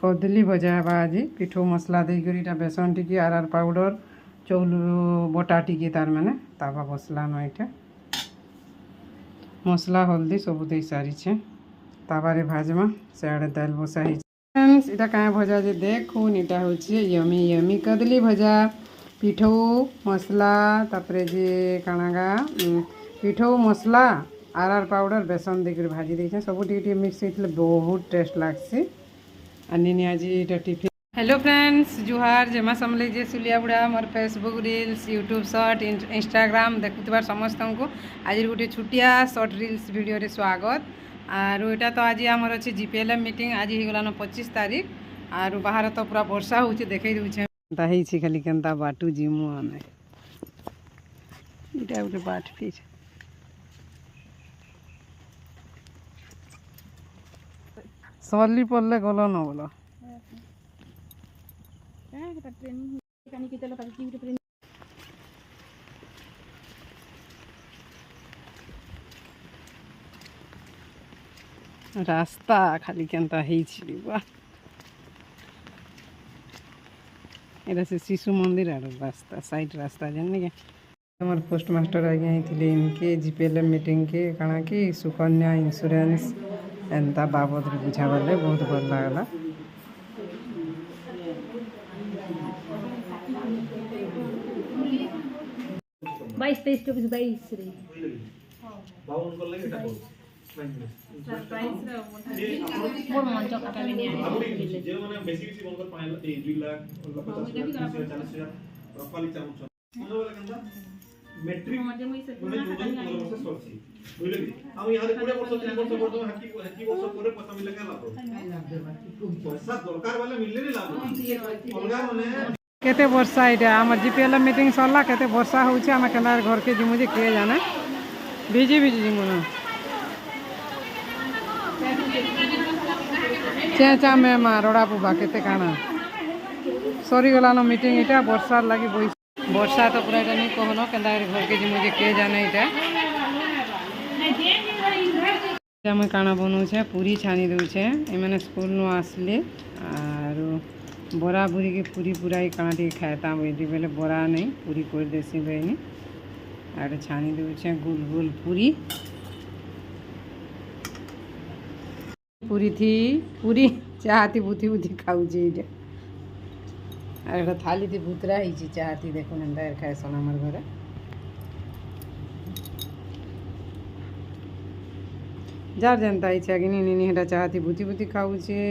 कदली भजा हेबा आज पिठो मसला देकर इटा बेसन टिकी आर पाउडर चौल बटा टिकी तार माने तावा बसला न इटा मसला हल्दी सब दे सारी तावारे भाजमा सियाड़े दाल बसा फ्रेंड्स इटा क्या भजा जे देखुन इटा होचे यमी यमी कदली भजा पिठो मसला तापरे जे काणागा पिठो मसला आर पाउडर बेसन देकर भाजी देछे सब टिके मिक्स होइतले बहुत टेस्ट लागसी अनि आज इटा टिफिन हेलो फ्रेंड्स जुहार जेमा समले जे सुलिया बुढ़ा मोर Facebook reels YouTube short Instagram देखुथिबार समस्त को आज गोटे छुटिया शॉर्ट रील्स वीडियो रे स्वागत आर एटा तो आज आमर अच्छे जीपीएलएम मीटिंग आज ही गलान 25 तारीख आर बाहर तो पूरा वर्षा होचे देखै दूचे ताही छी खाली केनता बाटू जिमु आने इटा गोटे बाट फिर सल्ली पड़ले गलो न बोलो रास्ता खाली केनता हेछि बा एटा से शिशु मंदिर आर रास्ता साइड रास्ता जन्ने के हमर पोस्ट मास्टर आ गए थे इनके जीपीएलएम मीटिंग के काना कि सुकन्या इंश्योरेंस एंता बाबद रे बुझावले बहुत भल लागला 22 23 24 22 रे बाउन कर लगे ताको सरप्राइज रे मोर मन जो काटा में नहीं आए जे माने बेसी बेसी बन कर पाइला 2 लाख 40000 रफाली चाहू मोनो वाला कंदा मैट्रिक माने जो वर्ष सरसी बुझले कि हम यहां रे 20 वर्ष 3 वर्ष वर्तमान हाकी वर्ष करे पता मिले के लाभ पैसा दरकार वाले मिलले नहीं लाभ अलगा माने केते वर्षा इटा हमर जीपीएलएम मीटिंग सरला केते वर्षा होउछे हम केनार घर के जिमु जे के जाने बिजी बिजी जिमु न चेचा में मारोड़ा पुबा केते काना सरी गला न मीटिंग इटा वर्षा लागि बोई वर्षा तो पूरा इटा नहीं कहनो केनार घर के जिमु जे के जाने इटा हम काना बनउ छे पूरी छानी दउ छे ए माने स्कूल नु आसले आरो बरा बुरी के पूरी पूराई काटी खाता बेटी बेले बरा नहीं पूरी कर देसी बहनी आर छानी दूचे गोल गोल पूरी पूरी थी पूरी चाहती बुथी बुथी खाऊ जे आर थाली थी भूतरा ही चाहती देखो नंदा खाए सोना हमर घरे जार जनता इच्छा कि नी नी हेटा चाहती बुथी बुथी खाऊ छे।